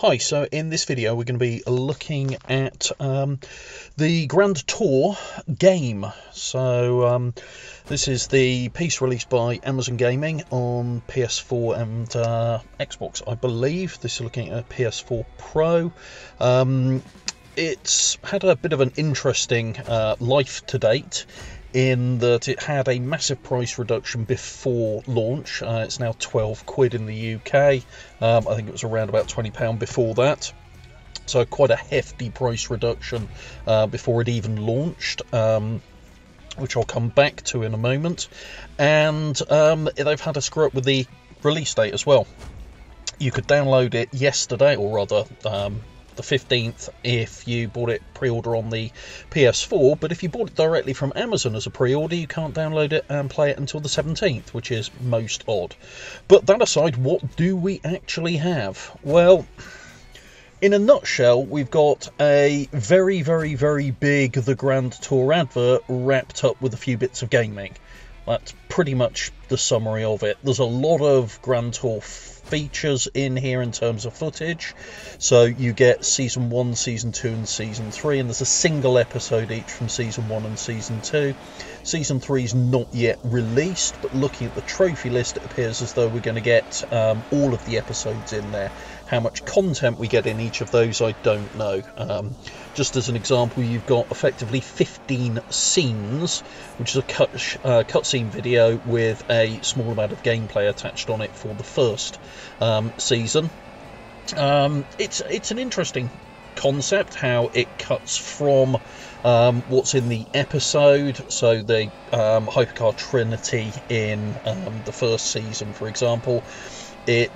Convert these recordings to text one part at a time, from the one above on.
Hi, so in this video we're going to be looking at the Grand Tour game. So this is the piece released by Amazon Gaming on PS4 and Xbox, I believe. This is looking at a PS4 Pro. It's had a bit of an interesting life to date, in that it had a massive price reduction before launch. It's now 12 quid in the UK. I think it was around about £20 before that. So quite a hefty price reduction before it even launched, which I'll come back to in a moment. And they've had a screw up with the release date as well. You could download it yesterday, or rather the 15th, if you bought it pre-order on the PS4, but if you bought it directly from Amazon as a pre-order, you can't download it and play it until the 17th, which is most odd. But that aside, what do we actually have? Well, in a nutshell, we've got a very, very, very big The Grand Tour advert wrapped up with a few bits of gaming. That's pretty much the summary of it. There's a lot of Grand Tour features in here in terms of footage. So you get Season 1, Season 2 and Season 3, and there's a single episode each from Season 1 and Season 2. Season 3 is not yet released, but looking at the trophy list, it appears as though we're going to get all of the episodes in there. How much content we get in each of those, I don't know. Just as an example, you've got effectively 15 scenes, which is a cutscene video with a small amount of gameplay attached on it for the first season. It's an interesting concept, how it cuts from what's in the episode. So the hypercar trinity in the first season, for example, it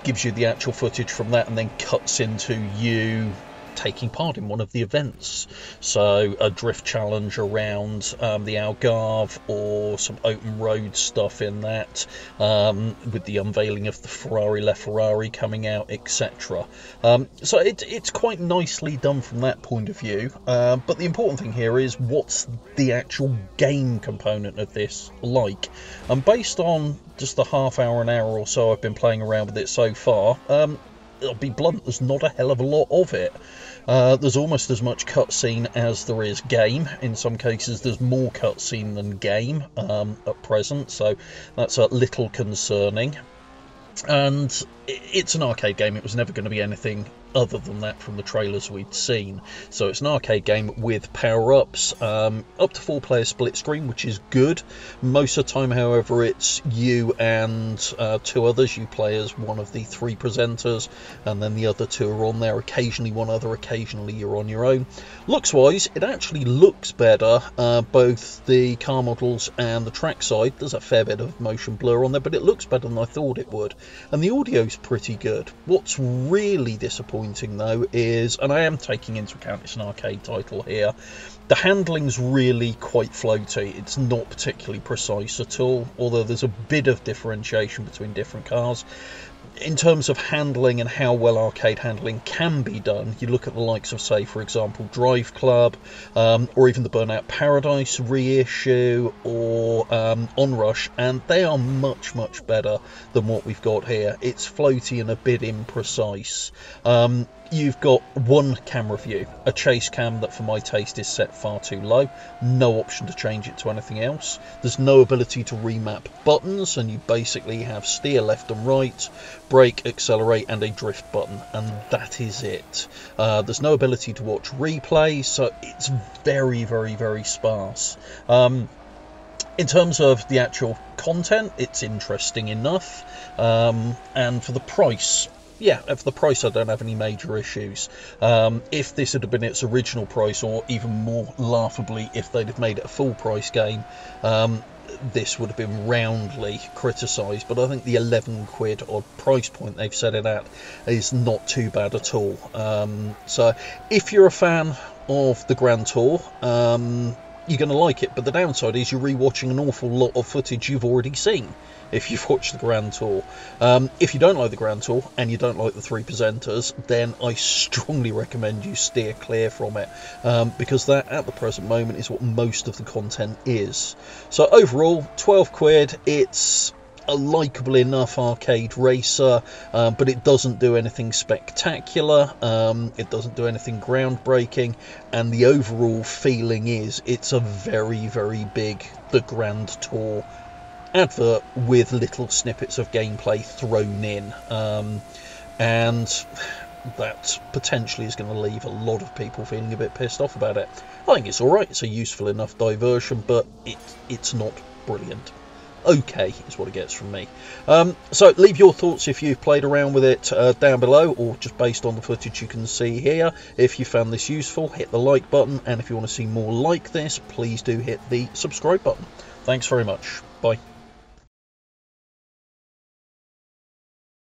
gives you the actual footage from that and then cuts into you taking part in one of the events. So a drift challenge around the Algarve, or some open road stuff in that, with the unveiling of the Ferrari LaFerrari coming out, etc. So it's quite nicely done from that point of view. But the important thing here is, what's the actual game component of this like? And based on just the half hour, an hour or so I've been playing around with it so far, I'll be blunt, there's not a hell of a lot of it. There's almost as much cutscene as there is game. In some cases there's more cutscene than game at present, so that's a little concerning. And it's an arcade game. It was never going to be anything other than that from the trailers we'd seen. So it's an arcade game with power-ups, up to 4-player split screen, which is good. Most of the time, however, it's you and 2 others. You play as one of the 3 presenters, and then the other 2 are on there. Occasionally one other, occasionally you're on your own. Looks-wise, it actually looks better, both the car models and the trackside. There's a fair bit of motion blur on there, but it looks better than I thought it would. And the audio's pretty good. What's really disappointing though is, and I am taking into account it's an arcade title here, the handling's really quite floaty. It's not particularly precise at all, although there's a bit of differentiation between different cars. In terms of handling and how well arcade handling can be done, you look at the likes of, say, for example, Drive Club, or even the Burnout Paradise reissue, or Onrush, and they are much, much better than what we've got here. It's floaty and a bit imprecise. You've got one camera view, a chase cam that for my taste is set far too low, no option to change it to anything else. There's no ability to remap buttons, and you basically have steer left and right, brake, accelerate and a drift button, and that is it. There's no ability to watch replay, so it's very, very, very sparse. In terms of the actual content, it's interesting enough, and for the price, yeah, for the price I don't have any major issues. If this had been its original price, or even more laughably if they'd have made it a full price game, this would have been roundly criticised. But I think the 11 quid odd price point they've set it at is not too bad at all. So if you're a fan of the Grand Tour, you're going to like it, but the downside is you're rewatching an awful lot of footage you've already seen if you've watched the Grand Tour. If you don't like the Grand Tour and you don't like the 3 presenters, then I strongly recommend you steer clear from it, because that at the present moment is what most of the content is. So overall, 12 quid, it's a likeable enough arcade racer, but it doesn't do anything spectacular. It doesn't do anything groundbreaking, and the overall feeling is it's a very, very big The Grand Tour advert with little snippets of gameplay thrown in, and that potentially is going to leave a lot of people feeling a bit pissed off about it. I think it's alright, it's a useful enough diversion, but it's not brilliant. Okay is what it gets from me. So leave your thoughts if you've played around with it down below, or just based on the footage you can see here. If you found this useful, hit the like button, and if you want to see more like this, please do hit the subscribe button. Thanks very much. Bye.